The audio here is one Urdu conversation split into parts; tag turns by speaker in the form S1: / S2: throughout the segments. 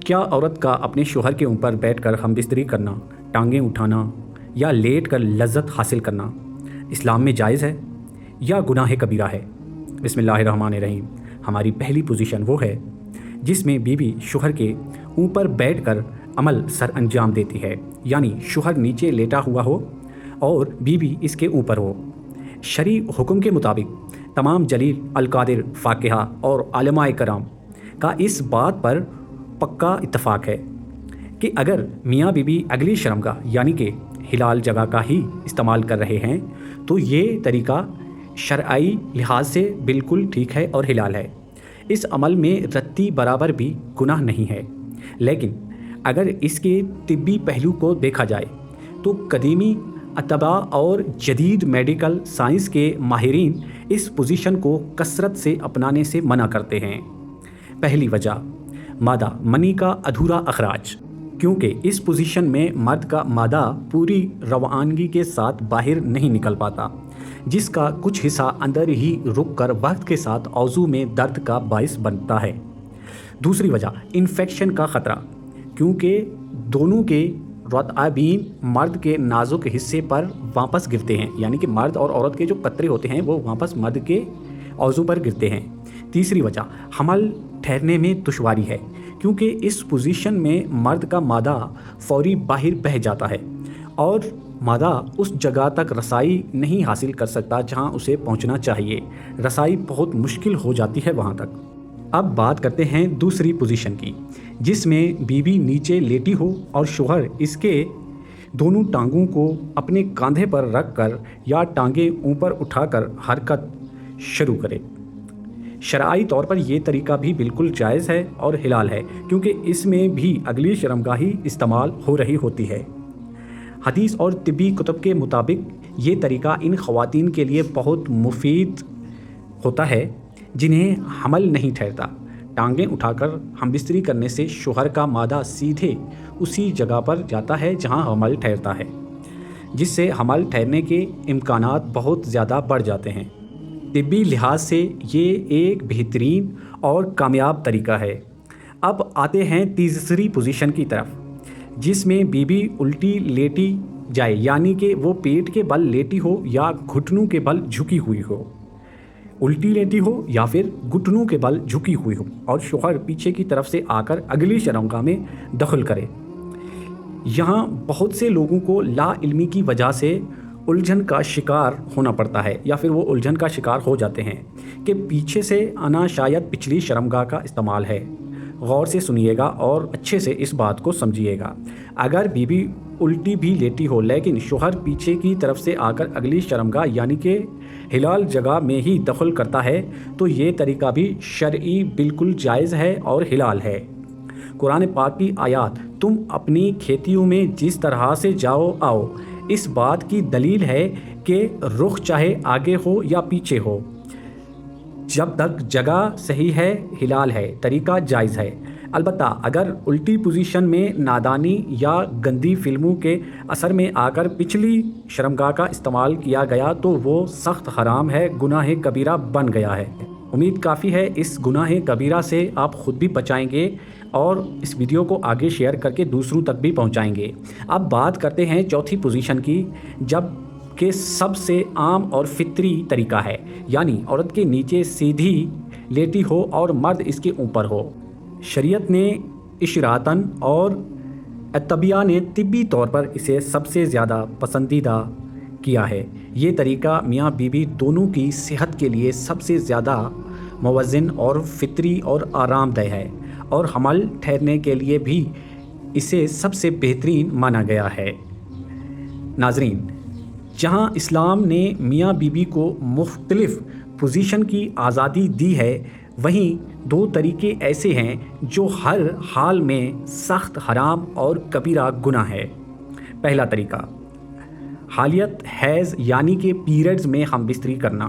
S1: کیا عورت کا اپنے شوہر کے اوپر بیٹھ کر ہم بستری کرنا، ٹانگیں اٹھانا یا لیٹ کر لذت حاصل کرنا اسلام میں جائز ہے یا گناہ کبیرہ ہے؟ بسم اللہ الرحمن الرحیم۔ ہماری پہلی پوزیشن وہ ہے جس میں بیوی شوہر کے اوپر بیٹھ کر عمل سر انجام دیتی ہے، یعنی شوہر نیچے لیٹا ہوا ہو اور بیوی اس کے اوپر ہو۔ شرعی حکم کے مطابق تمام جلیل القادر فقہاء اور علماء کرام کا اس بات پر پکا اتفاق ہے کہ اگر میاں بیوی اگلی شرمگاہ یعنی کہ حلال جگہ کا ہی استعمال کر رہے ہیں تو یہ طریقہ شرعی لحاظ سے بالکل ٹھیک ہے اور حلال ہے۔ اس عمل میں رتی برابر بھی گناہ نہیں ہے، لیکن اگر اس کے طبی پہلو کو دیکھا جائے تو قدیمی اطباء اور جدید میڈیکل سائنس کے ماہرین اس پوزیشن کو کثرت سے اپنانے سے منع کرتے ہیں۔ پہلی وجہ مادہ منی کا ادھورا اخراج، کیونکہ اس پوزیشن میں مرد کا مادہ پوری روانگی کے ساتھ باہر نہیں نکل پاتا، جس کا کچھ حصہ اندر ہی رک کر وقت کے ساتھ عضو میں درد کا باعث بنتا ہے۔ دوسری وجہ انفیکشن کا خطرہ، کیونکہ دونوں کے رطابین مرد کے نازک حصے پر واپس گرتے ہیں، یعنی کہ مرد اور عورت کے جو قطرے ہوتے ہیں وہ واپس مرد کے عضو پر گرتے ہیں۔ تیسری وجہ حمل ٹھہرنے میں دشواری ہے، کیونکہ اس پوزیشن میں مرد کا مادہ فوری باہر بہہ جاتا ہے اور مادہ اس جگہ تک رسائی نہیں حاصل کر سکتا جہاں اسے پہنچنا چاہیے، رسائی بہت مشکل ہو جاتی ہے وہاں تک۔ اب بات کرتے ہیں دوسری پوزیشن کی، جس میں بیوی نیچے لیٹی ہو اور شوہر اس کے دونوں ٹانگوں کو اپنے کاندھے پر رکھ کر یا ٹانگیں اوپر اٹھا کر حرکت شروع کرے۔ شرعی طور پر یہ طریقہ بھی بالکل جائز ہے اور حلال ہے، کیونکہ اس میں بھی اگلی شرمگاہی استعمال ہو رہی ہوتی ہے۔ حدیث اور طبی کتب کے مطابق یہ طریقہ ان خواتین کے لیے بہت مفید ہوتا ہے جنہیں حمل نہیں ٹھہرتا۔ ٹانگیں اٹھا کر ہم بستری کرنے سے شوہر کا مادہ سیدھے اسی جگہ پر جاتا ہے جہاں حمل ٹھہرتا ہے، جس سے حمل ٹھہرنے کے امکانات بہت زیادہ بڑھ جاتے ہیں۔ طبی لحاظ سے یہ ایک بہترین اور کامیاب طریقہ ہے۔ اب آتے ہیں تیسری پوزیشن کی طرف، جس میں بیوی الٹی لیٹی جائے، یعنی کہ وہ پیٹ کے بل لیٹی ہو یا گھٹنوں کے بل جھکی ہوئی ہو۔ الٹی لیٹی ہو یا پھر گھٹنوں کے بل جھکی ہوئی ہو اور شوہر پیچھے کی طرف سے آ کر اگلی شرمگاہ میں دخل کرے۔ یہاں بہت سے لوگوں کو لا علمی کی وجہ سے الجھن کا شکار ہونا پڑتا ہے، یا پھر وہ الجھن کا شکار ہو جاتے ہیں کہ پیچھے سے آنا شاید پچھلی شرمگاہ کا استعمال ہے۔ غور سے سنیے گا اور اچھے سے اس بات کو سمجھیے گا۔ اگر بیوی الٹی بھی لیٹی ہو لیکن شوہر پیچھے کی طرف سے آ کر اگلی شرمگاہ یعنی کہ حلال جگہ میں ہی دخل کرتا ہے تو یہ طریقہ بھی شرعی بالکل جائز ہے اور حلال ہے۔ قرآن پاک کی آیات تم اپنی کھیتیوں میں جس طرح سے جاؤ آؤ اس بات کی دلیل ہے کہ رخ چاہے آگے ہو یا پیچھے ہو، جب تک جگہ صحیح ہے حلال ہے، طریقہ جائز ہے۔ البتہ اگر الٹی پوزیشن میں نادانی یا گندی فلموں کے اثر میں آ کر پچھلی شرمگاہ کا استعمال کیا گیا تو وہ سخت حرام ہے، گناہ کبیرہ بن گیا ہے۔ امید کافی ہے اس گناہ کبیرہ سے آپ خود بھی بچائیں گے اور اس ویڈیو کو آگے شیئر کر کے دوسروں تک بھی پہنچائیں گے۔ اب بات کرتے ہیں چوتھی پوزیشن کی، جب کہ سب سے عام اور فطری طریقہ ہے، یعنی عورت کے نیچے سیدھی لیٹی ہو اور مرد اس کے اوپر ہو۔ شریعت نے اشراعتاً اور اطباء نے طبی طور پر اسے سب سے زیادہ پسندیدہ کیا ہے۔ یہ طریقہ میاں بیوی دونوں کی صحت کے لیے سب سے زیادہ موزن اور فطری اور آرام دہ ہے، اور حمل ٹھہرنے کے لیے بھی اسے سب سے بہترین مانا گیا ہے۔ ناظرین، جہاں اسلام نے میاں بیوی کو مختلف پوزیشن کی آزادی دی ہے، وہیں دو طریقے ایسے ہیں جو ہر حال میں سخت حرام اور کبیرہ گناہ ہے۔ پہلا طریقہ حالیت حیض یعنی کہ پیریڈز میں ہم بستری کرنا۔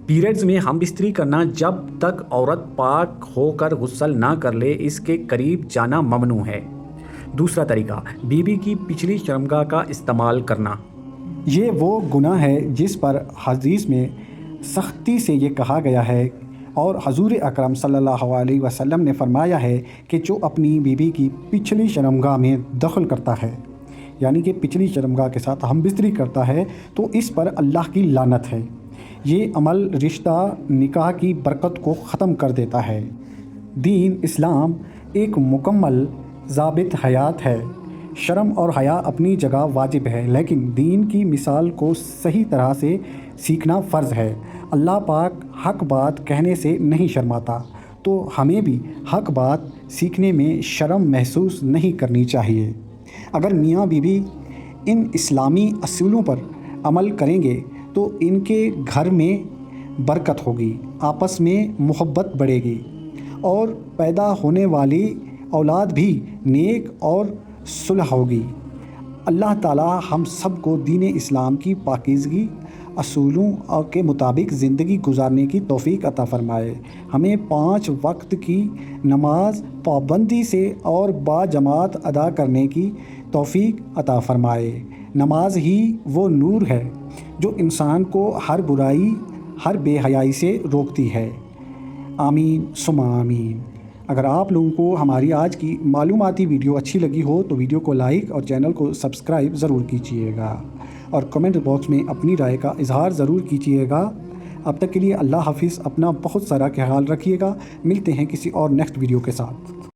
S1: پیریڈز میں ہم بستری کرنا جب تک عورت پاک ہو کر غسل نہ کر لے اس کے قریب جانا ممنوع ہے۔ دوسرا طریقہ بیوی کی پچھلی شرمگاہ کا استعمال کرنا۔ یہ وہ گناہ ہے جس پر حدیث میں سختی سے یہ کہا گیا ہے
S2: اور حضور اکرم صلی اللہ علیہ وسلم نے فرمایا ہے کہ جو اپنی بیوی کی پچھلی شرمگاہ میں دخل کرتا ہے، یعنی کہ پچھلی شرمگاہ کے ساتھ ہم بستری کرتا ہے، تو اس پر اللہ کی لعنت ہے۔ یہ عمل رشتہ نکاح کی برکت کو ختم کر دیتا ہے۔ دین اسلام ایک مکمل ضابط حیات ہے۔ شرم اور حیا اپنی جگہ واجب ہے، لیکن دین کی مثال کو صحیح طرح سے سیکھنا فرض ہے۔ اللہ پاک حق بات کہنے سے نہیں شرماتا، تو ہمیں بھی حق بات سیکھنے میں شرم محسوس نہیں کرنی چاہیے۔ اگر میاں بیوی ان اسلامی اصولوں پر عمل کریں گے تو ان کے گھر میں برکت ہوگی، آپس میں محبت بڑھے گی اور پیدا ہونے والی اولاد بھی نیک اور صلح ہوگی۔ اللہ تعالی ہم سب کو دین اسلام کی پاکیزگی اصولوں کے مطابق زندگی گزارنے کی توفیق عطا فرمائے۔ ہمیں 5 وقت کی نماز پابندی سے اور باجماعت ادا کرنے کی توفیق عطا فرمائے۔ نماز ہی وہ نور ہے جو انسان کو ہر برائی، ہر بے حیائی سے روکتی ہے۔ آمین ثم آمین۔ اگر آپ لوگوں کو ہماری آج کی معلوماتی ویڈیو اچھی لگی ہو تو ویڈیو کو لائک اور چینل کو سبسکرائب ضرور کیجیے گا، اور کمنٹ باکس میں اپنی رائے کا اظہار ضرور کیجیے گا۔ اب تک کے لیے اللہ حافظ، اپنا بہت سارا خیال رکھیے گا۔ ملتے ہیں کسی اور نیکسٹ ویڈیو کے ساتھ۔